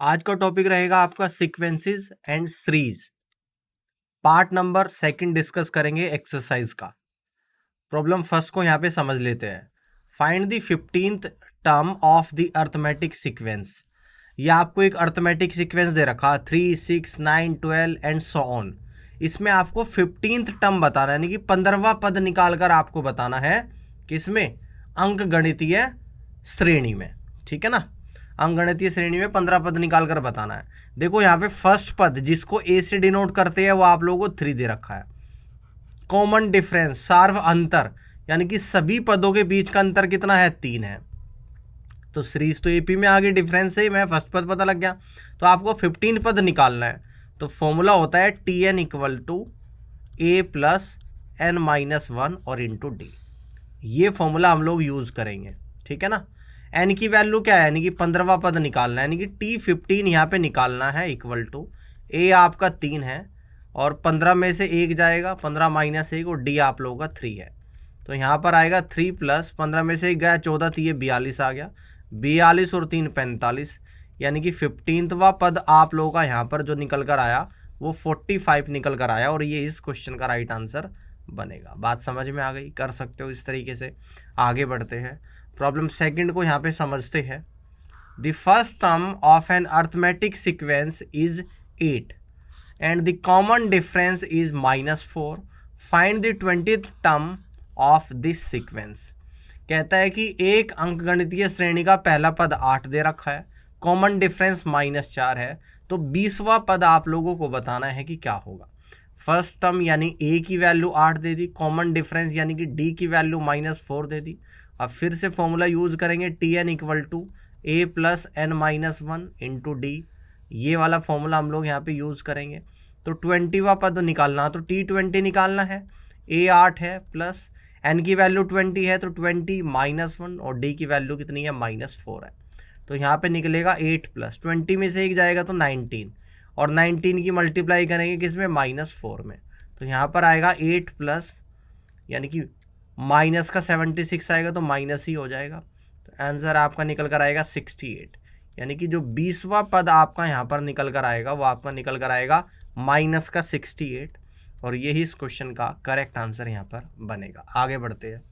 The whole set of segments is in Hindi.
आज का टॉपिक रहेगा आपका sequences and series. Part number 2 discuss करेंगे एक्सरसाइज का। प्रॉब्लम फर्स्ट को यहाँ पे समझ लेते हैं। Find the 15th term of the arithmetic sequence. ये आपको एक अर्थमेटिक सीक्वेंस दे रखा 3, 6, 9, 12 एंड सो ऑन। इसमें आपको 15th टर्म बताना है, यानी कि 15वां पद निकाल कर आपको बताना है किसमें, अंक गणितीय श्रेणी में। ठीक है ना, अंकगणितीय श्रेणी में 15 पद निकाल कर बताना है। देखो यहाँ पे फर्स्ट पद जिसको ए से डिनोट करते हैं वो आप लोगों को 3 दे रखा है। कॉमन डिफरेंस, सार्व अंतर, यानी कि सभी पदों के बीच का अंतर कितना है, 3 है। तो सीरीज तो एपी में आगे डिफरेंस से मैं फर्स्ट पद पता लग गया। तो आपको 15 पद निकालना है। तो फॉर्मूला होता है T N equal to A plus N minus 1 और इंटू डी। ये फॉर्मूला हम लोग यूज करेंगे। ठीक है ना। एन की वैल्यू क्या है, यानी कि 15वां पद निकालना है, यानी कि टी 15 यहाँ पे निकालना है इक्वल टू ए आपका 3 है और 15 में से 1 जाएगा, 15 माइनस 1 और डी आप लोगों का 3 है। तो यहाँ पर आएगा 3 प्लस 15 में से 1 गया 14, तो ये 42 आ गया। 42 और 3 45, यानी कि 15वां पद आप लोगों का यहाँ पर जो निकल कर आया वो 45 निकल कर आया और ये इस क्वेश्चन का राइट आंसर बनेगा। बात समझ में आ गई, कर सकते हो इस तरीके से। आगे बढ़ते हैं, प्रॉब्लम सेकंड को यहाँ पे समझते हैं। The first term of an arithmetic sequence is 8 and the common difference is -4। Find the 20th term of this sequence. कहता है कि एक अंकगणितीय श्रेणी का पहला पद 8 दे रखा है, कॉमन डिफरेंस -4 है, तो 20वां पद आप लोगों को बताना है कि क्या होगा। फर्स्ट टर्म यानी ए की वैल्यू 8 दे दी, कॉमन डिफरेंस यानी कि डी की वैल्यू -4 दे दी। अब फिर से फॉर्मूला यूज करेंगे T N equal to A plus N minus 1 into D. ये वाला फॉर्मूला हम लोग यहाँ पे यूज करेंगे। तो 20वां पद निकालना, तो टी 20 निकालना है। ए 8 है प्लस एन की वैल्यू 20 है, तो 20 -1 और डी की वैल्यू कितनी है, -4 है। तो यहाँ पे निकलेगा 8 प्लस 20 में से 1 जाएगा तो 19 और 19 की मल्टीप्लाई करेंगे किसमें, -4 में। तो यहाँ पर आएगा 8 प्लस यानी कि माइनस का 76 आएगा तो माइनस ही हो जाएगा। तो आंसर आपका निकल कर आएगा 68, यानी कि जो 20वां पद आपका यहाँ पर निकल कर आएगा वो आपका निकल कर आएगा माइनस का 68 और यही इस क्वेश्चन का करेक्ट आंसर यहाँ पर बनेगा। आगे बढ़ते हैं,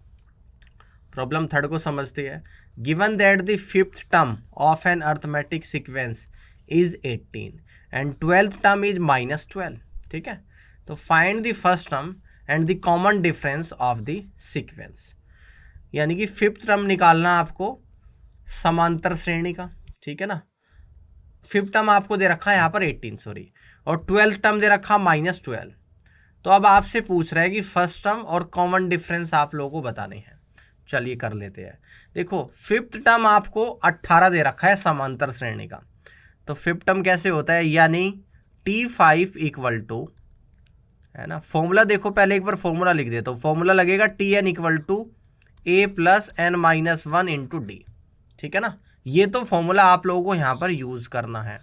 प्रॉब्लम थर्ड को समझते हैं। Given that the 5th term of an arithmetic sequence is 18 and 12th term is -12। ठीक है, तो find the first term and the common difference of the sequence. यानी कि 5th टर्म निकालना आपको समांतर श्रेणी का। ठीक है ना, 5th टर्म आपको दे रखा है यहाँ पर 18 सॉरी, और 12th टर्म दे रखा -12। तो अब आपसे पूछ रहा है कि फर्स्ट टर्म और कॉमन डिफरेंस आप लोगों को बताने हैं। चलिए कर लेते हैं। देखो 5th टर्म आपको 18 दे रखा है समांतर श्रेणी का। तो 5th टर्म कैसे होता है, यानी T5 इक्वल टू, है ना, फॉर्मूला देखो पहले एक बार फॉर्मूला लिख देता हूँ। फॉर्मूला लगेगा T N equal to A plus N minus 1 into D. ठीक है ना, ये तो फॉर्मूला आप लोगों को यहाँ पर यूज करना है।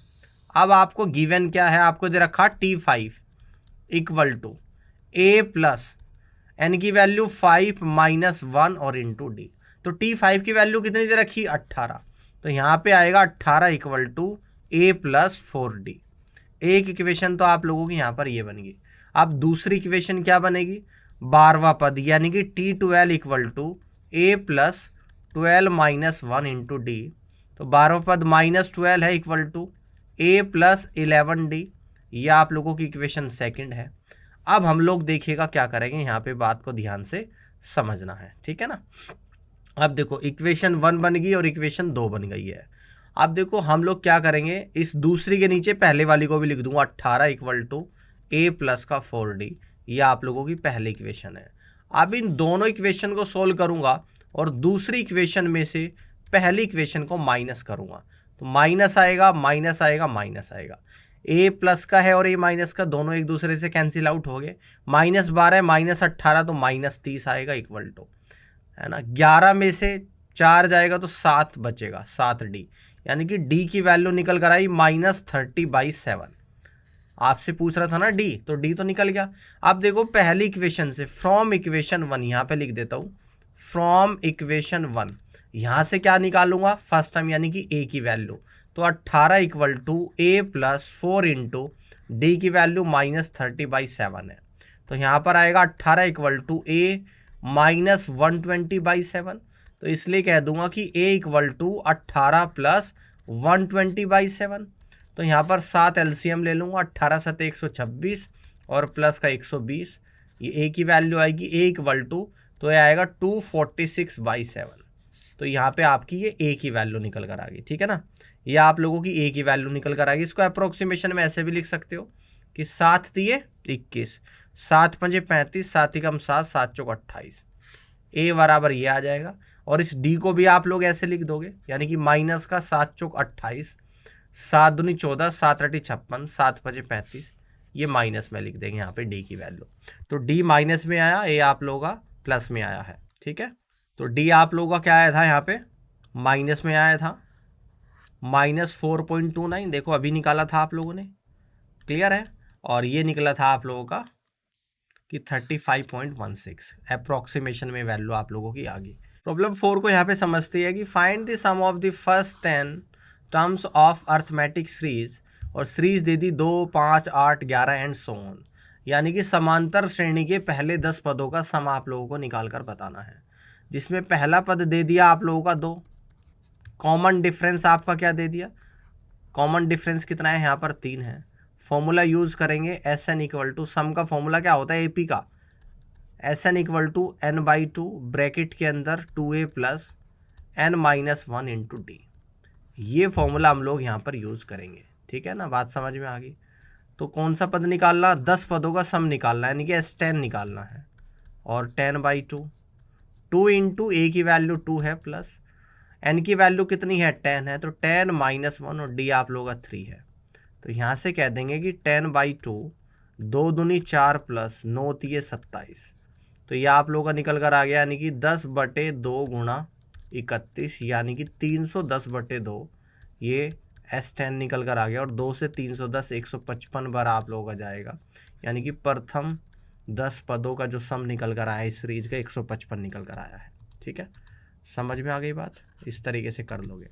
अब आपको गिवन क्या है, आपको दे रखा T5 equal to A plus N की वैल्यू 5 माइनस 1 और इंटू डी। तो T5 की वैल्यू कितनी दे रखी, 18। तो यहाँ पे आएगा 18 equal to A plus 4D। एक इक्वेशन तो आप लोगों की यहाँ पर ये बन गई। अब दूसरी इक्वेशन क्या बनेगी, 12वां पद यानी कि T12 equal to A plus 12 minus 1 into D. तो 12वां पद -12 है equal to A plus 11D। ये आप लोगों की इक्वेशन सेकंड है। अब हम लोग देखिएगा क्या करेंगे, यहाँ पे बात को ध्यान से समझना है। ठीक है ना, अब देखो इक्वेशन 1 बन गई और इक्वेशन 2 बन गई है। अब देखो हम लोग क्या करेंगे, इस दूसरी के नीचे पहले वाली को भी लिख दूंगा 18 इक्वल टू ए प्लस का 4D। ये आप लोगों की पहली इक्वेशन है। अब इन दोनों इक्वेशन को सोल्व करूंगा और दूसरी इक्वेशन में से पहली इक्वेशन को माइनस करूंगा। तो माइनस आएगा माइनस आएगा माइनस आएगा, ए प्लस का है और ए माइनस का, दोनों एक दूसरे से कैंसिल आउट हो गए। -12 -18 तो -30 आएगा इक्वल टू, है ना, 11 में से 4 जाएगा तो 7 बचेगा, 7D। यानी कि डी की वैल्यू निकल कर आई -30/7। आपसे पूछ रहा था ना डी, तो डी तो निकल गया। अब देखो पहली इक्वेशन से फ्रॉम इक्वेशन 1, यहाँ पे लिख देता हूँ फ्रॉम इक्वेशन 1, यहाँ से क्या निकालूंगा, फर्स्ट टर्म यानी कि ए की वैल्यू। तो 18 equal to A plus 4 into D की वैल्यू -30/7 है। तो यहाँ पर आएगा 18 इक्वल टू ए -120/7। तो इसलिए कह दूंगा कि ए इक्वल टू 18 प्लस 120/7। तो यहाँ पर 7 एलसीएम ले लूँगा, 18 7 126 और प्लस का 120। ये ए की वैल्यू आएगी ए इक्वल टू, तो ये आएगा 246/7। तो यहाँ पे आपकी ये ए की वैल्यू निकल कर आ गई, ठीक है ना। ये आप लोगों की ए की वैल्यू निकल कर आ गई। इसको अप्रोक्सीमेशन में ऐसे भी लिख सकते हो कि 7 तिये 21, 7 पंजे 35, 7 एकम 7, 7 चौक 28। ए बराबर ये आ जाएगा। और इस डी को भी आप लोग ऐसे लिख दोगे, यानी कि माइनस का 7 चौक 28, 7 दूनी 14, 7 अठी 56, 7 पंजे 35। ये माइनस में लिख देंगे यहाँ पे डी की वैल्यू। तो डी माइनस में आया, ए आप लोगों का प्लस में आया है, ठीक है। तो डी आप लोगों का क्या आया था, यहाँ पे माइनस में आया था, -4.29। देखो अभी निकाला था आप लोगों ने, क्लियर है। और ये निकला था आप लोगों का कि 35.16। अप्रोक्सीमेशन में वैल्यू आप लोगों की आ गई। प्रॉब्लम 4 को यहाँ पे समझती है कि find the sum of the first 10 terms of arithmetic series. और सीरीज दे दी 2, 5, 8, 11 एंड सो ऑन। यानी कि समांतर श्रेणी के पहले 10 पदों का सम आप लोगों को निकाल कर बताना है, जिसमें पहला पद दे दिया आप लोगों का 2। कॉमन डिफरेंस आपका क्या दे दिया, कॉमन डिफरेंस कितना है, यहाँ पर 3 है। फॉर्मूला यूज करेंगे S N equal to, sum का फॉर्मूला क्या होता है एपी का, S N equal to n/2 bracket के अंदर 2a plus n-1 into D. ये फॉर्मूला हम लोग यहाँ पर यूज़ करेंगे, ठीक है ना। बात समझ में आ गई। तो कौन सा पद निकालना, 10 पदों का सम निकालना है, यानी कि S10 निकालना है। और 10/2, 2 इंटू ए की वैल्यू 2 है प्लस n की वैल्यू कितनी है 10 है, तो 10 -1 और डी आप लोगों का 3 है। तो यहाँ से कह देंगे कि 10/2, 2 दूनी 4 प्लस 9 तिये 27। तो ये आप लोगों का निकल कर आ गया, यानी कि 10/2 गुणा 31, यानी कि 310/2। ये S10 निकल कर आ गया। और 2 से 310 155 बार आप लोगों का जाएगा, यानी कि प्रथम 10 पदों का जो सम निकल कर आया इस सीरीज का 155 निकल कर आया है, ठीक है। समझ में आ गई बात, इस तरीके से कर लोगे।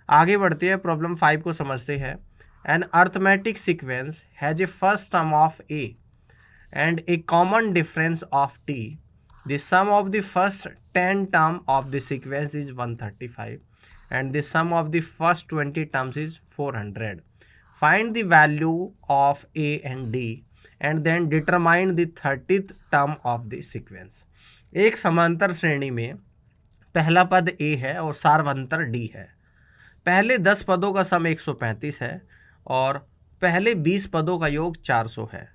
आगे बढ़ते हैं, प्रॉब्लम 5 को समझते हैं। An arithmetic sequence has a first term of A and a common difference of T. The sum of the first 10 term of the sequence is 135 and the sum of the first 20 terms is 400. Find the value of A and D and then determine the 30th term of the sequence. एक समांतर श्रेणी में पहला पद A है और सार्वंतर D है। पहले 10 पदों का सम 135 है और पहले 20 पदों का योग 400 है।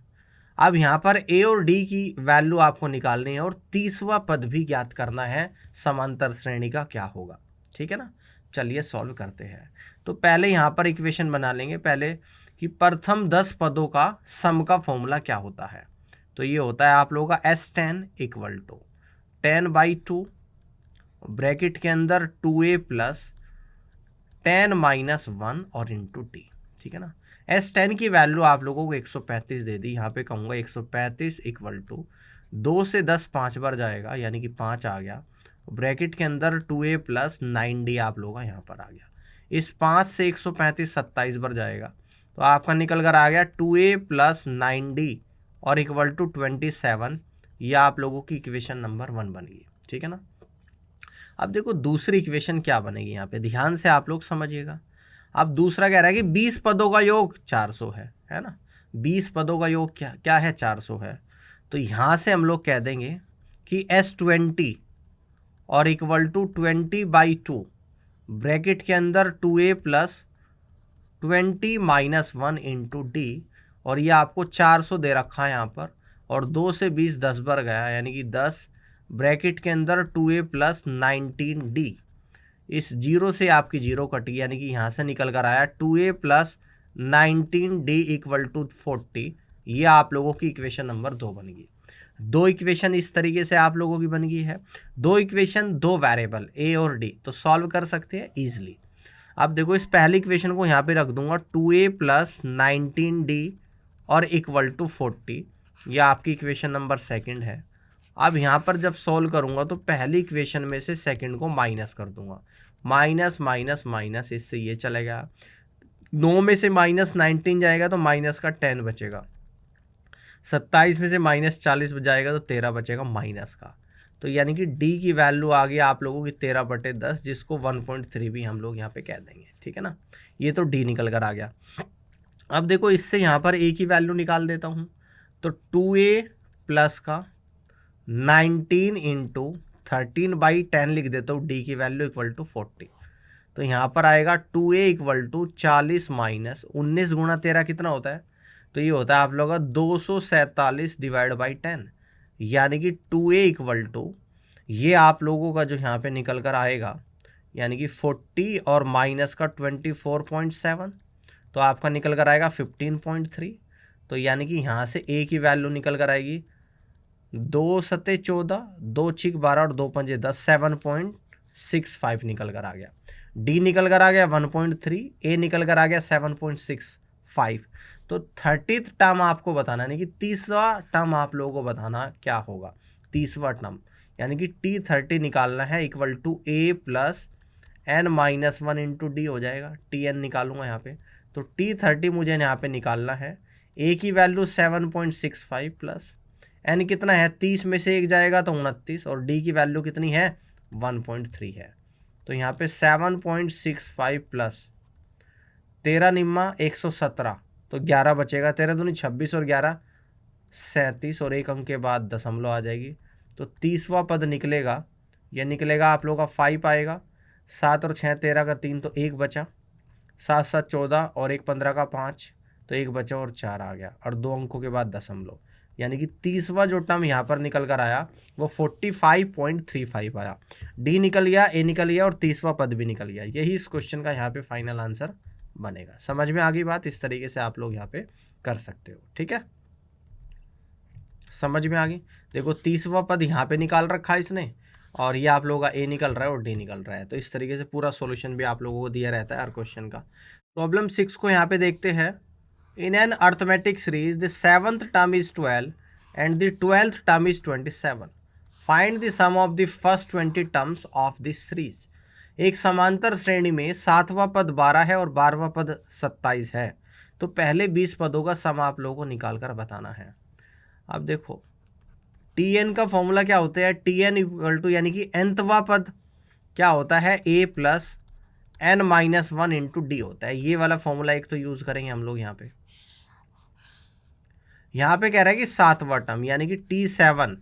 अब यहाँ पर ए और डी की वैल्यू आपको निकालनी है और 30वां पद भी ज्ञात करना है समांतर श्रेणी का क्या होगा, ठीक है ना। चलिए सॉल्व करते हैं। तो पहले यहाँ पर इक्वेशन बना लेंगे पहले कि प्रथम 10 पदों का सम का फॉर्मूला क्या होता है। तो ये होता है आप लोगों का S10 इक्वल टू 10/2 ब्रैकेट के अंदर 2a प्लस 10-1 और इंटू टी, ठीक है ना। S10 की वैल्यू आप लोगों को 135 दे दी, यहाँ पे कहूँगा 135 इक्वल टू 2 से 10 5 बार जाएगा, यानी कि 5 आ गया। ब्रैकेट के अंदर 2a प्लस 9d आप लोगों का यहाँ पर आ गया। इस 5 से 135 27 बार जाएगा, तो आपका निकल कर आ गया 2a प्लस 9d और इक्वल टू 27। ये आप लोगों की इक्वेशन नंबर 1 बन गई, ठीक है ना। अब देखो दूसरी इक्वेशन क्या बनेगी, यहाँ पे ध्यान से आप लोग समझिएगा। अब दूसरा कह रहा है कि 20 पदों का योग 400 है ना। 20 पदों का योग क्या है 400 है। तो यहाँ से हम लोग कह देंगे कि S20 और इक्वल टू 20/2 ब्रैकेट के अंदर 2a प्लस 20-1 इंटू डी। और ये आपको 400 दे रखा है यहाँ पर, और 2 से 20 10 बार गया, यानी कि 10 ब्रैकेट के अंदर 2a प्लस 19d। इस 0 से आपकी 0 कटी, यानी कि यहाँ से निकल कर आया 2a plus 19d equal to 40। ये आप लोगों की इक्वेशन नंबर 2 बन गई। 2 इक्वेशन इस तरीके से आप लोगों की बन गई है। 2 इक्वेशन 2 वेरिएबल a और d, तो सॉल्व कर सकते हैं ईजिली। अब देखो इस पहली इक्वेशन को यहाँ पे रख दूंगा 2a प्लस 19d और इक्वल टू 40। यह आपकी इक्वेशन नंबर 2 है। अब यहाँ पर जब सॉल्व करूँगा तो पहली इक्वेशन में से सेकंड को माइनस कर दूंगा, माइनस माइनस माइनस, इससे ये चलेगा। 9 में से -19 जाएगा तो माइनस का 10 बचेगा। 27 में से -40 जाएगा तो 13 बचेगा माइनस का। तो यानी कि डी की वैल्यू आ गई आप लोगों की 13/10, जिसको 1.3 भी हम लोग यहाँ पे कह देंगे, ठीक है ना। ये तो डी निकल कर आ गया। अब देखो इससे यहाँ पर ए की वैल्यू निकाल देता हूँ, तो 2a प्लस का 19 इंटू 13/10 लिख देता हूँ, डी की वैल्यू इक्वल टू 40। तो यहाँ पर आएगा 2a इक्वल टू 40 माइनस 19 गुणा 13 कितना होता है, तो ये होता है आप लोगों का 247 डिवाइड बाई 10, यानी कि 2a इक्वल टू ये आप लोगों का जो यहाँ पे निकल कर आएगा यानी कि 40 और माइनस का 24.7, तो आपका निकल कर आएगा 15.3। तो यानी कि यहाँ से a की वैल्यू निकल कर आएगी 2 सत्ते 14, 2 छिक 12 और 2 पंजे 10, 7.65 निकल कर आ गया। डी निकल कर आ गया 1.3, ए निकल कर आ गया 7.65। तो 30th टर्म आपको बताना, यानी कि 30वां टर्म आप लोगों को बताना क्या होगा, 30वां टर्म, यानी कि T30 निकालना है equal to A plus n-1 into D हो जाएगा। Tn निकालूंगा यहाँ पे, तो T30 मुझे यहाँ पे निकालना है। ए की वैल्यू 7.65 प्लस n कितना है, 30 में से 1 जाएगा तो 29, और डी की वैल्यू कितनी है 1.3 है। तो यहाँ पे 7.65 प्लस 13 निम्मा 117, तो 11 बचेगा, 13 दूनी 26 और 11 37, और एक अंक के बाद दशमलव आ जाएगी। तो 30वां पद निकलेगा, यह निकलेगा आप लोगों का 5 आएगा। 7 और 6 13 का 3, तो 1 बचा। 7 7 14 और 1 15 का 5, तो 1 बचा और 4 आ गया, और 2 अंकों के बाद दशमलव, यानी कि 30वां जो टर्म यहाँ पर निकल कर आया वो 45.35 आया। डी निकल गया, ए निकल गया, और 30वां पद भी निकल गया। यही इस क्वेश्चन का यहाँ पे फाइनल आंसर बनेगा। समझ में आ गई बात, इस तरीके से आप लोग यहाँ पे कर सकते हो, ठीक है, समझ में आ गई। देखो 30वां पद यहाँ पे निकाल रखा है इसने, और ये आप लोगों का ए निकल रहा है और डी निकल रहा है। तो इस तरीके से पूरा सॉल्यूशन भी आप लोगों को दिया रहता है हर क्वेश्चन का। प्रॉब्लम 6 को यहाँ पे देखते हैं। In an arithmetic series the 7th term is 12 and the 12th term is 27। Find the sum of the first 20 terms of this series. एक समांतर श्रेणी में 7वां पद 12 है और 12वां पद 27 है, तो पहले 20 पदों का सम आप लोगों को निकाल कर बताना है। अब देखो Tn का फॉर्मूला क्या होता है, Tn इक्वल टू यानी कि nthवां पद क्या होता है, a plus n-1 into D होता है। ये वाला फॉर्मूला एक तो यूज करेंगे हम लोग यहाँ पे। यहाँ पे कह रहा है कि 7वां टर्म यानी कि T7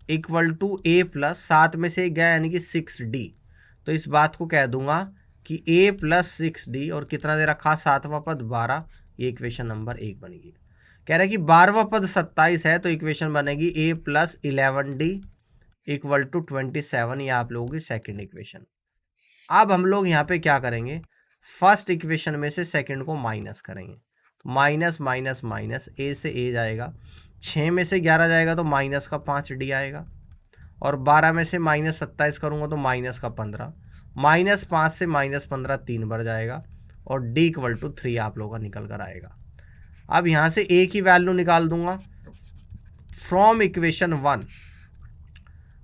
equal to a plus 7 में से गया यानी कि 6d, तो इस बात को कह दूंगा कि a प्लस 6d, और कितना दे रखा 7वां पद 12, ये इक्वेशन नंबर 1 बनेगी। कह रहा है कि 12वां पद 27 है, तो इक्वेशन बनेगी a plus 11d equal to 27, ये आप लोगों की सेकेंड इक्वेशन। अब हम लोग यहाँ पे क्या करेंगे, फर्स्ट इक्वेशन में से सेकेंड को माइनस करेंगे, तो माइनस माइनस माइनस ए से ए जाएगा, 6 में से 11 जाएगा तो माइनस का 5d आएगा, और 12 में से -27 करूँगा तो माइनस का 15, -5 से -15 3 बार जाएगा, और d इक्वल टू 3 आप लोगों का निकल कर आएगा। अब यहाँ से a की वैल्यू निकाल दूंगा फ्रॉम इक्वेशन 1,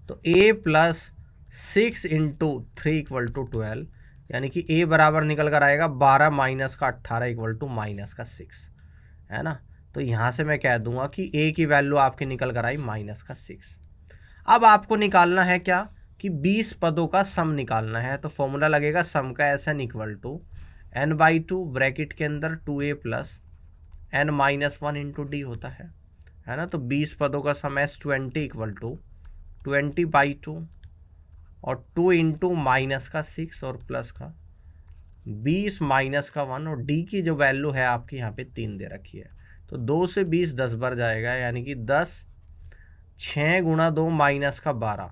तो a plus 6 into 3 equal to 12, यानी कि a बराबर निकल कर आएगा 12 माइनस का 18 इक्वल टू माइनस का 6, है ना। तो यहाँ से मैं कह दूंगा कि a की वैल्यू आपकी निकल कर आई माइनस का 6। अब आपको निकालना है क्या कि 20 पदों का सम निकालना है, तो फॉर्मूला लगेगा सम का Sn equal to n/2 bracket के अंदर 2a plus n-1 into D होता है ना। तो 20 पदों का सम S20 इक्वल टू 20/2 और 2 इंटू माइनस का 6 और प्लस का 20 माइनस का 1, और डी की जो वैल्यू है आपकी यहाँ पे 3 दे रखी है, तो 2 से 20 10 बार जाएगा, यानी कि 10, 6 गुणा 2 माइनस का 12,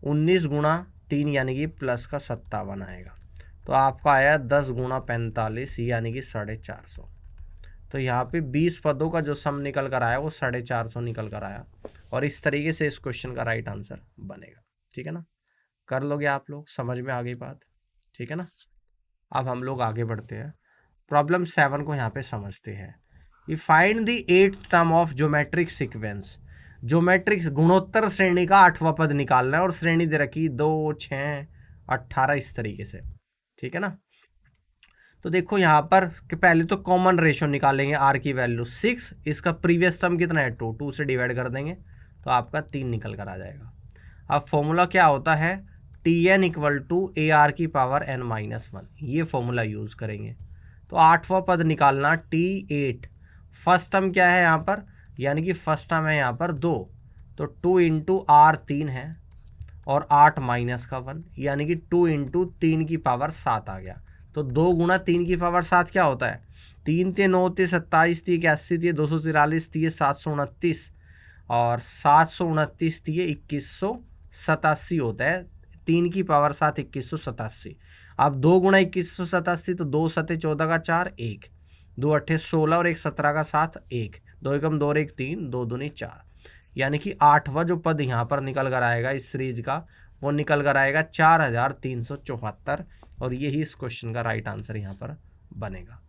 19 गुणा 3 यानी कि प्लस का 57 आएगा। तो आपका आया 10 गुणा 45 यानी कि 450। तो यहाँ पे 20 पदों का जो सम निकल कर आया वो 450 निकल कर आया, और इस तरीके से इस क्वेश्चन का राइट आंसर बनेगा, ठीक है ना। कर लोगे आप लोग, समझ में आ गई बात, ठीक है ना। अब हम लोग आगे बढ़ते हैं, प्रॉब्लम 7 को यहाँ पे समझते हैं। ये find the 8th term of geometric sequence. Geometric गुणोत्तर श्रेणी का 8वां पद निकालना है, और श्रेणी दे रखी 2 6 18 इस तरीके से, ठीक है ना। तो देखो यहाँ पर कि पहले तो कॉमन रेशो निकालेंगे, आर की वैल्यू 6, इसका प्रीवियस टर्म कितना है 2, 2 से डिवाइड कर देंगे तो आपका 3 निकल कर आ जाएगा। अब फॉर्मूला क्या होता है, T N equal to A R की पावर एन माइनस 1, ये फॉर्मूला यूज़ करेंगे। तो 8वां पद निकालना T8, फर्स्ट टर्म क्या है यहाँ पर, यानी कि फर्स्ट टर्म है यहाँ पर 2, तो 2 इंटू आर 3 है और 8 माइनस का 1, यानी कि 2 इंटू 3 की पावर 7 आ गया। तो 2 गुणा 3 की पावर 7 क्या होता है, 3 ते 9 ते 27 ती 81 ती 243 ती 729 और 729 ती 2187 होता है। 3 की पावर 7 2187। अब 2 गुणा 2187 तो 2 सते 14 का 4 1, 2 अट्ठे 16 और 1 17 का 7 1, 2 एकम 2 और 1 3, 2 दूनी 4, यानी कि 8वां जो पद यहाँ पर निकल कर आएगा इस सीरीज का, वो निकल कर आएगा 4374, और यही इस क्वेश्चन का राइट आंसर यहाँ पर बनेगा।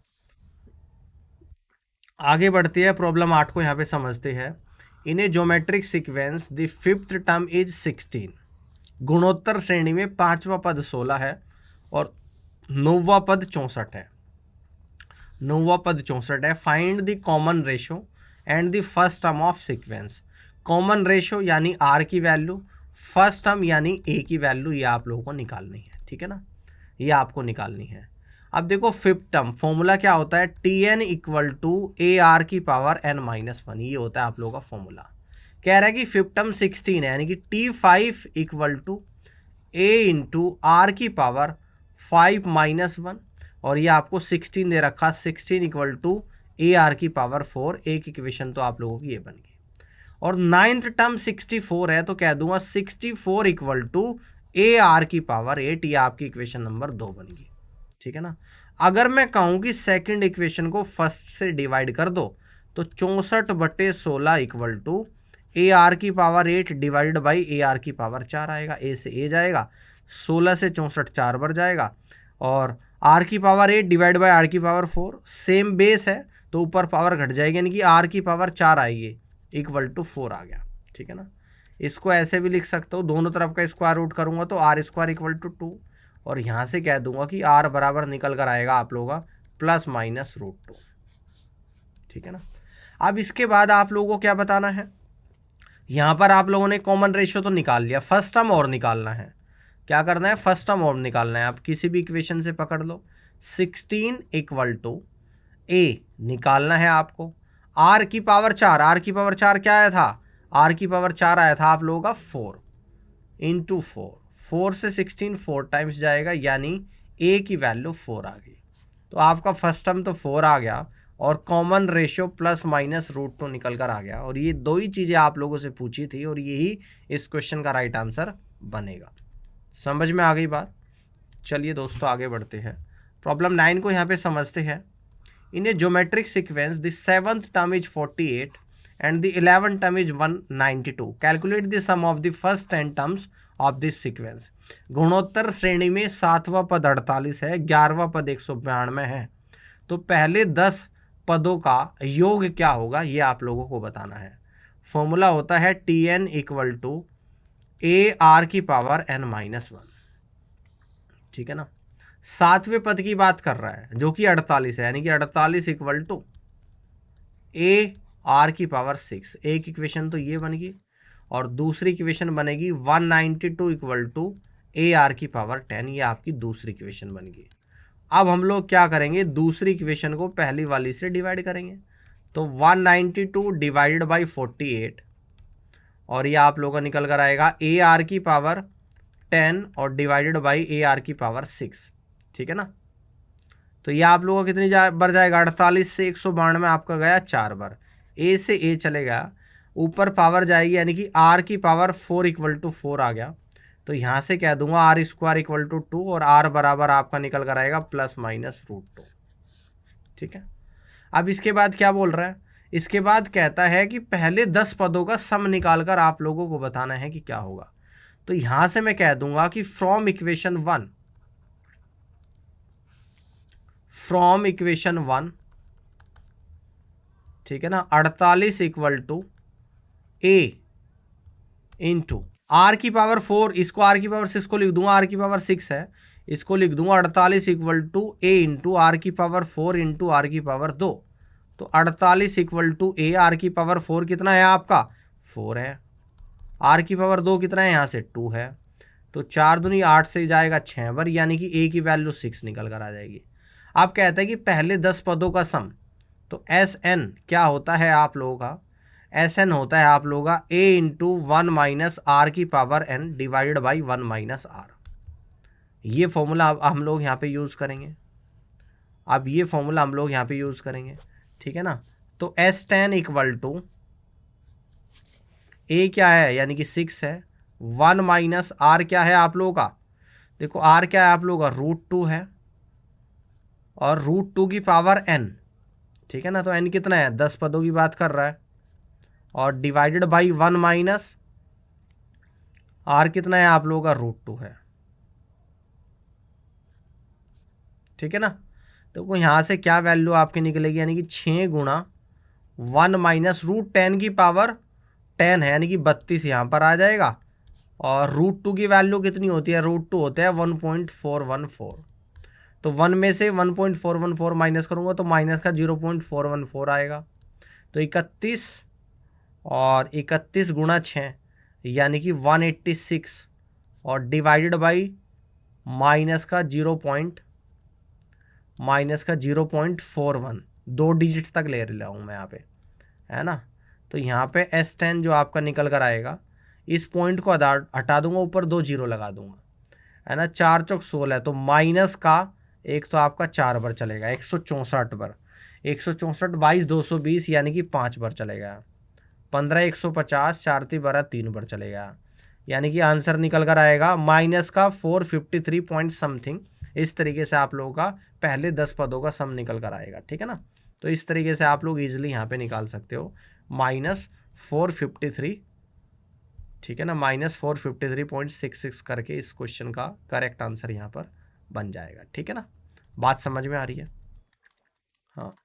आगे बढ़ते हैं, प्रॉब्लम 8 को यहाँ पे समझते हैं। In a geometric sequence the fifth term is 16, गुणोत्तर श्रेणी में 5वां पद 16 है और 9वां पद 64 है। 9वां पद 64 है। Find the common ratio and the first term of sequence. Common ratio यानी आर की वैल्यू, फर्स्ट टर्म यानी ए की वैल्यू, ये आप लोगों को निकालनी है, ठीक है ना, ये आपको निकालनी है। अब देखो फिफ्थ टर्म फॉर्मूला क्या होता है, T N equal to A R की पावर एन माइनस 1, ये होता है आप लोगों का फॉर्मूला। कह रहा है कि फिफ्थ टर्म 16 है, यानी कि T5 equal to A into R की पावर 5 माइनस 1, और ये आपको 16 दे रखा, 16 इक्वल टू ए आर की पावर 4, एक इक्वेशन तो आप लोगों की ये बन गई। और नाइन्थ टर्म 64 है, तो कह दूंगा 64 इक्वल टू ए आर की पावर 8, ये आपकी इक्वेशन नंबर 2 बन गई, ठीक है ना। अगर मैं कहूँ कि सेकंड इक्वेशन को फर्स्ट से डिवाइड कर दो तो 64/16 इक्वल टू ए आर की power 8 divide by A R की पावर 4 आएगा। ए से ए जाएगा, 16 से 64 4 बार जाएगा, और आर की पावर 8 डिवाइड बाई आर की पावर 4, सेम बेस है तो ऊपर पावर घट जाएगी, यानी कि आर की पावर 4 आएगी इक्वल टू 4 आ गया, ठीक है ना। इसको ऐसे भी लिख सकते हो, दोनों तरफ का स्क्वायर रूट करूंगा तो आर स्क्वायर इक्वल टू 2, और यहाँ से कह दूंगा कि आर बराबर निकल कर आएगा आप लोगों का +-√2, ठीक है ना। अब इसके बाद आप लोगों को क्या बताना है, यहाँ पर आप लोगों ने कॉमन रेशियो तो निकाल लिया, फर्स्ट टर्म और निकालना है। क्या करना है, फर्स्ट टर्म और निकालना है। आप किसी भी इक्वेशन से पकड़ लो, 16 इक्वल टू ए निकालना है आपको, आर की पावर 4, आर की पावर 4 क्या आया था, आर की पावर 4 आया था आप लोगों का 4 इंटू 4 से 16 4 टाइम्स जाएगा, यानी ए की वैल्यू 4 आ गई। तो आपका फर्स्ट टर्म तो 4 आ गया और कॉमन रेशियो +-√2 निकल कर आ गया, और ये दो ही चीज़ें आप लोगों से पूछी थी और यही इस क्वेश्चन का राइट आंसर बनेगा। समझ में आ गई बात। चलिए दोस्तों आगे बढ़ते हैं, प्रॉब्लम 9 को यहाँ पे समझते हैं। In a geometric sequence the 7th term is 48 and the 11th term is 192, calculate the sum of the first 10 terms of this sequence. गुणोत्तर श्रेणी में 7वां पद 48 है, 11वां पद 192 है, तो पहले 10 पदों का योग क्या होगा ये आप लोगों को बताना है। फॉर्मूला होता है T N equal to A R की पावर n माइनस 1, ठीक है ना। 7वें पद की बात कर रहा है जो कि 48 है, यानी कि 48 इक्वल टू ए आर की पावर 6, एक इक्वेशन तो ये बन गई, और दूसरी इक्वेशन बनेगी 192 इक्वल टू ए आर की पावर 10, ये आपकी दूसरी इक्वेशन बन गई। अब हम लोग क्या करेंगे, दूसरी इक्वेशन को पहली वाली से डिवाइड करेंगे, तो 192 डिवाइडेड बाई 48, और ये आप लोगों का निकल कर आएगा ए आर की पावर 10 और डिवाइडेड बाई ए आर की पावर 6, ठीक है ना। तो ये आप लोगों का कितनी बार जाएगा, 48 से 192 आपका गया 4 बार, ए से ए चलेगा, ऊपर पावर जाएगी, यानी कि आर की पावर 4 इक्वल टू 4 आ गया, तो यहाँ से कह दूंगा आर स्क्वायर इक्वल टू 2, और आर बराबर आपका निकल कर आएगा +-√2, ठीक है। अब इसके बाद क्या बोल रहा है, इसके बाद कहता है कि पहले 10 पदों का सम निकाल कर आप लोगों को बताना है कि क्या होगा। तो यहाँ से मैं कह दूंगा कि फ्रॉम इक्वेशन 1, ठीक है ना, 48 equal to A into R की पावर 4, इसको आर की पावर 6 को लिख दूंगा, आर की पावर 6 है, इसको लिख दूंगा 48 equal to A into R की पावर 4 इंटू आर की पावर 2। तो 48 इक्वल टू ए आर की पावर 4 कितना है आपका 4 है, आर की पावर 2 कितना है यहाँ से 2 है। तो 4 दूनी 8 से जाएगा 6 बार, यानी कि ए की वैल्यू 6 निकल कर आ जाएगी। आप कहते हैं कि पहले 10 पदों का सम, तो एस एन क्या होता है आप लोगों का, एस एन होता है आप लोगों का ए इंटू 1 माइनस आर की power N divided by 1 minus R. ये फॉर्मूला हम लोग यहाँ पे यूज़ करेंगे। अब ये फॉर्मूला हम लोग यहाँ पे यूज़ करेंगे, ठीक है ना। तो एस टेन इक्वल टू ए क्या है यानी कि 6 है, 1 माइनस आर क्या है आप लोगों का, देखो आर क्या है आप लोगों का √2 है, और √2 की पावर एन, ठीक है ना। तो एन कितना है 10 पदों की बात कर रहा है, और डिवाइडेड बाई 1 माइनस आर कितना है आप लोगों का √2 है, ठीक है ना। तो यहाँ से क्या वैल्यू आपकी निकलेगी, यानी कि 6 गुणा 1 माइनस √10 की पावर 10 है, यानी कि 32 यहाँ पर आ जाएगा। और √2 की वैल्यू कितनी होती है, √2 होता है 1.414। तो 1 में से 1.414 माइनस करूँगा तो माइनस का 0.414 आएगा। तो 31 और 31 गुणा 6 यानी कि 186, और डिवाइडेड बाई माइनस का 0.41, 2 डिजिट्स तक ले रहा हूँ मैं यहाँ पे, है ना। तो यहाँ पे S10 जो आपका निकल कर आएगा, इस पॉइंट को हटा दूंगा, ऊपर 2 जीरो लगा दूंगा, है ना। 4 चौक 16, तो माइनस का एक तो आपका 4 बार चलेगा 164 बार, 164 22 220 यानी कि 5 बार चलेगा, 15 150 4 3 12 3 बार चलेगा, यानी कि आंसर निकल कर आएगा माइनस का 453 पॉइंट समथिंग। इस तरीके से आप लोगों का पहले 10 पदों का सम निकल कर आएगा, ठीक है ना। तो इस तरीके से आप लोग इजीली यहाँ पे निकाल सकते हो -453, ठीक है ना, -453.66 करके इस क्वेश्चन का करेक्ट आंसर यहाँ पर बन जाएगा, ठीक है ना। बात समझ में आ रही है। हाँ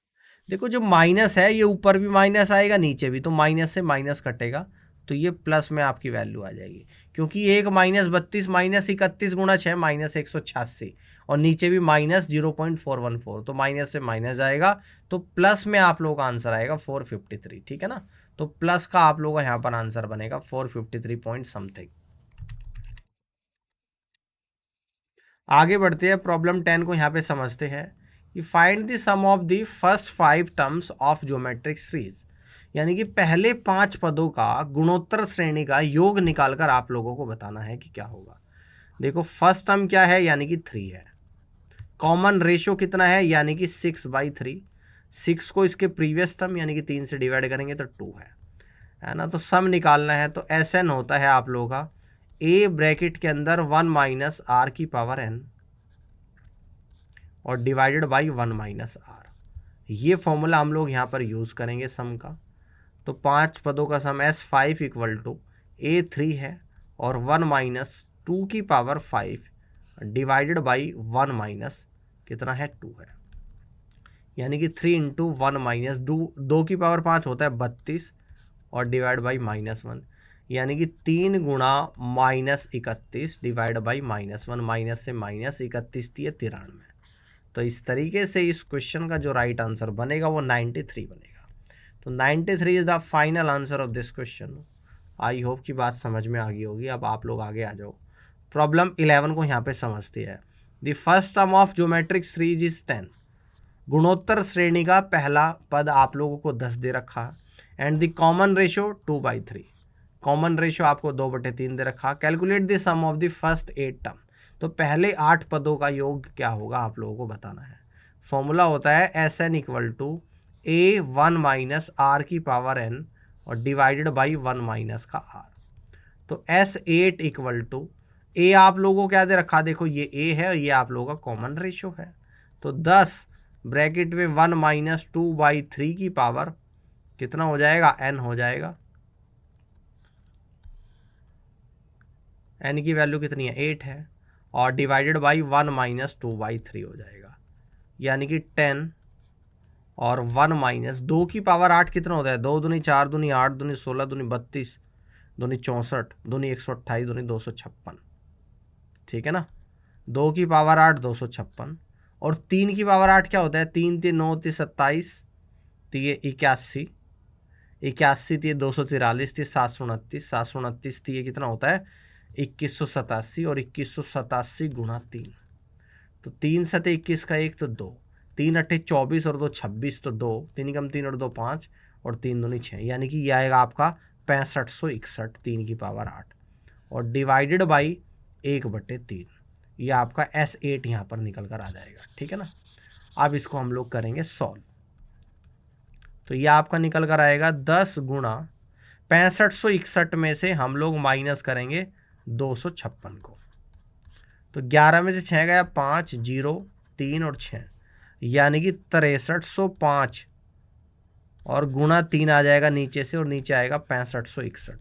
देखो जो माइनस है ये ऊपर भी माइनस आएगा नीचे भी, तो माइनस से माइनस कटेगा तो ये प्लस में आपकी वैल्यू आ जाएगी, क्योंकि एक -32 -31 गुणा 6 -186, और नीचे भी -0.414, तो माइनस से माइनस जाएगा तो प्लस में आप लोगों का आंसर आएगा 453, ठीक है ना। तो प्लस का आप लोगों का यहाँ पर आंसर बनेगा 453 पॉइंट समथिंग। आगे बढ़ते हैं, प्रॉब्लम 10 को यहाँ पे समझते हैं कि find the sum of the first 5 terms of geometric series, यानी कि पहले 5 पदों का गुणोत्तर श्रेणी का योग निकालकर आप लोगों को बताना है कि क्या होगा। देखो फर्स्ट टर्म क्या है, यानी कि 3 है, कॉमन रेशियो कितना है, यानी कि 6/3, 6 को इसके प्रीवियस टर्म यानी कि 3 से डिवाइड करेंगे तो 2 है ना। तो सम निकालना है, तो SN होता है आप लोगों का ए ब्रैकेट के अंदर 1 माइनस आर की पावर n और डिवाइडेड बाई 1 माइनस आर। ये फॉर्मूला हम लोग यहाँ पर यूज़ करेंगे सम का। तो 5 पदों का सम S5 इक्वल टू A3 है, और 1 माइनस 2 की पावर 5 डिवाइडेड बाई 1 माइनस कितना है 2 है, यानी कि 3 इंटू 1 माइनस 2 की पावर 5 होता है 32, और डिवाइड बाई -1, यानी कि 3 गुणा -31 डिवाइड बाई -1, माइनस से माइनस 31 थी 93। तो इस तरीके से इस क्वेश्चन का जो राइट आंसर बनेगा वो 93 बनेगा। तो 93 is the final answer of this question. I hope की बात समझ में आ गई होगी। अब आप लोग आगे आ जाओ, प्रॉब्लम 11 को यहाँ पे समझते हैं। The first term of geometric series is 10, गुणोत्तर श्रेणी का पहला पद आप लोगों को 10 दे रखा है, and the common ratio 2/3, common ratio आपको 2/3 दे रखा। Calculate the sum of the first 8 term, तो पहले 8 पदों का योग क्या होगा आप लोगों को बताना है। फॉर्मूला होता है SN equal to A1 minus R की पावर n और डिवाइडेड बाई 1 माइनस का r। तो S8 इक्वल टू A आप लोगों को क्या दे रखा, देखो ये A है और ये आप लोगों का कॉमन रेशियो है। तो 10 ब्रैकेट में 1 माइनस 2/3 की पावर कितना हो जाएगा, n हो जाएगा। n की वैल्यू कितनी है 8 है, और डिवाइडेड बाई 1 माइनस 2/3 हो जाएगा, यानी कि 10, और 1 माइनस 2 की पावर 8 कितना होता है, 2 दूनी 4 दूनी 8 दूनी 16 दूनी 32 दूनी 64 दूनी 128 दूनी 256, ठीक है ना। 2 की पावर 8 256, और 3 की पावर 8 क्या होता है, 3 3 9 3 27, 3 81, 81 3 243, 3 729, 729 3 कितना होता है 2187, और 2187 गुणा 3, तो 3 सते 21 का 1 तो 2, 3 अट्ठे 24 और 2 26, तो 2, 3 कम 3 और 2 5, और 3 दूनी 6, यानी कि यह आएगा आपका 6561 3 की पावर 8, और डिवाइडेड बाई 1/3, ये आपका S8 यहाँ पर निकल कर आ जाएगा। ठीक है ना। अब इसको हम लोग करेंगे सॉल्व, तो ये आपका निकल कर आएगा 10 गुणा 6561 में से हम लोग माइनस करेंगे 256 को, तो 11 में से 6 गया 5 0 3 और 6, यानी कि 6305, और गुणा 3 आ जाएगा नीचे से, और नीचे आएगा 6561।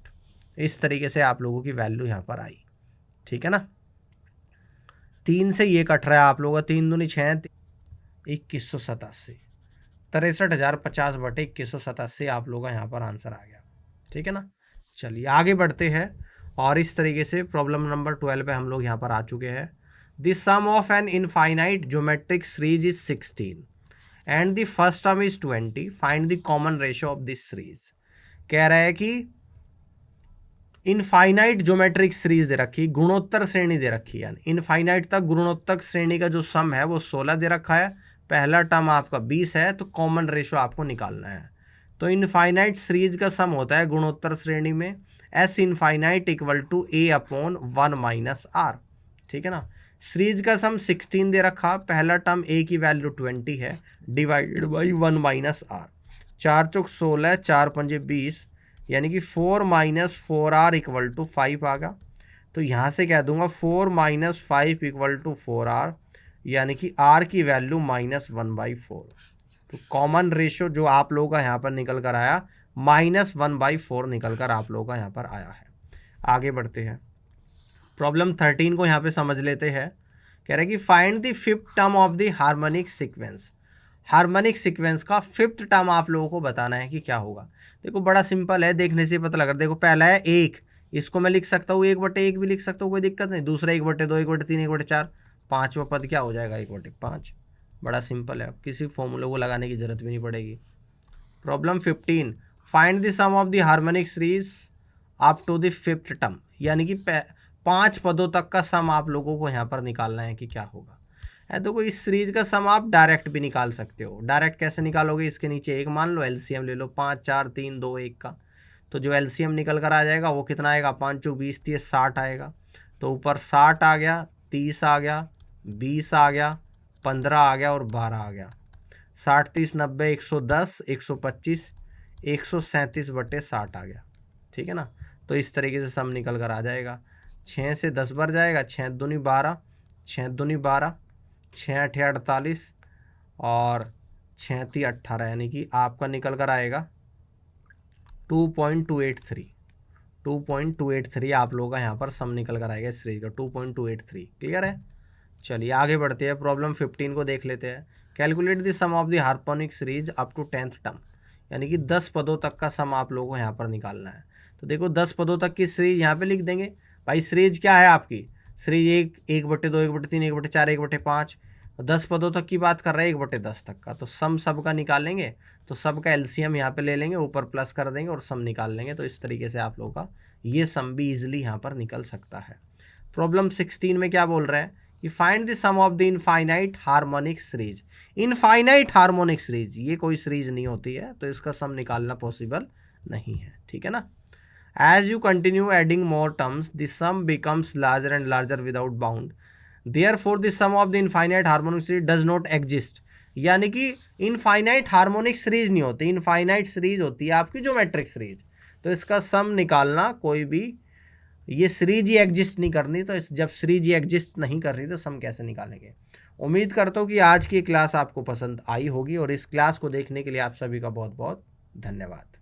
इस तरीके से आप लोगों की वैल्यू यहाँ पर आई। ठीक है ना। 3 से ये कट रहा है आप लोगों का, 3 दूनी 6, 2187, 63,050/2187 आप लोगों का यहाँ पर आंसर आ गया। ठीक है ना। चलिए आगे बढ़ते हैं, और इस तरीके से प्रॉब्लम नंबर 12 पे हम लोग यहाँ पर आ चुके हैं। The sum of an infinite geometric series is 16 and the first term is 20, find the common ratio of this series. कह रहा है कि इनफाइनाइट ज्योमेट्रिक सीरीज दे रखी, गुणोत्तर श्रेणी दे रखी, यानी इनफाइनाइट तक गुणोत्तर श्रेणी का जो सम है वो 16 दे रखा है, पहला टर्म आपका 20 है, तो कॉमन रेशियो आपको निकालना है। तो इनफाइनाइट सीरीज का सम होता है गुणोत्तर श्रेणी में S infinite equal to A/1 - R। ठीक है ना। सीरीज का सम 16 दे रखा, पहला टर्म A की वैल्यू 20 है, डिवाइडेड बाई 1 - R, 4 चौक 16, 4 पंजे 20, यानी कि 4 - 4R इक्वल टू 5 आगा। तो यहाँ से कह दूंगा 4 - 5 इक्वल टू 4R, यानी कि R की वैल्यू -1/4। तो कॉमन रेशियो जो आप लोगों का यहाँ पर निकल कर आया -1/4 निकल कर आप लोगों का यहाँ पर आया है। आगे बढ़ते हैं, प्रॉब्लम 13 को यहाँ पे समझ लेते हैं। कह रहा है कि find the fifth term of the harmonic sequence. Harmonic sequence का फिफ्थ टर्म आप लोगों को बताना है कि क्या होगा। देखो बड़ा सिंपल है, देखने से पता लग रहा है। देखो पहला है 1, इसको मैं लिख सकता हूँ 1/1 भी लिख सकता हूँ, कोई दिक्कत नहीं। दूसरा 1/2, 1/3, 1/4, पाँचवा पद क्या हो जाएगा 1/5। बड़ा सिंपल है, किसी फॉर्मूले को लगाने की जरूरत भी नहीं पड़ेगी। Problem 15, find the sum of the harmonic series up to the fifth term, यानी कि 5 पदों तक का सम आप लोगों को यहाँ पर निकालना है कि क्या होगा। है तो कोई इस सीरीज का सम आप डायरेक्ट भी निकाल सकते हो। डायरेक्ट कैसे निकालोगे, इसके नीचे 1 मान लो, एलसीएम ले लो 5 4 3 2 1 का, तो जो एलसीएम निकल कर आ जाएगा वो कितना आएगा, 5 चौक 20 30 60 आएगा। तो ऊपर 60 आ गया, 30 आ गया, 20 आ गया, 15 आ गया और 12 आ गया। 60 30 90 110 125 137/60 आ गया। ठीक है ना। तो इस तरीके से सम निकल कर आ जाएगा। 6 से 10 बार जाएगा, 6 दूनी 12, 6 दूनी 12, 6 8 48 और 6 3 18, यानी कि आपका निकल कर आएगा 2.283। 2.283 आप लोगों का यहाँ पर सम निकल कर आएगा इस सीरीज का, 2.283। क्लियर है। चलिए आगे बढ़ते हैं, प्रॉब्लम 15 को देख लेते हैं। Calculate the sum of the harmonic series up to 10th term, यानी कि 10 पदों तक का सम आप लोगों को यहाँ पर निकालना है। तो देखो 10 पदों तक की सीरीज यहाँ पे लिख देंगे। भाई सीरीज क्या है आपकी, सीरीज 1/2 1/3 1/4 1/5, 10 पदों तक की बात कर रहे हैं, 1/10 तक का। तो सम सब का निकालेंगे, तो सब का एलसीएम यहाँ पे ले लेंगे, ऊपर प्लस कर देंगे और सम निकाल लेंगे। तो इस तरीके से आप लोगों का ये सम भी इजिली यहाँ पर निकल सकता है। प्रॉब्लम 16 में क्या बोल रहा है कि find the sum of the infinite harmonic series. Infinite harmonic series ये कोई सीरीज नहीं होती है, तो इसका सम निकालना पॉसिबल नहीं है। ठीक है ना। As you continue adding more terms the sum becomes larger and larger without bound, therefore the sum of the infinite harmonic series does not exist. यानी कि इनफाइनाइट हार्मोनिक सीरीज नहीं होती, इनफाइनाइट सीरीज होती है आपकी ज्योमेट्रिक सीरीज। तो इसका सम निकालना कोई भी, ये सीरीज ही एग्जिस्ट नहीं करनी, तो जब सीरीज ही एग्जिस्ट नहीं कर रही तो सम कैसे निकालेंगे। उम्मीद करता हूँ कि आज की क्लास आपको पसंद आई होगी, और इस क्लास को देखने के लिए आप सभी का बहुत बहुत धन्यवाद।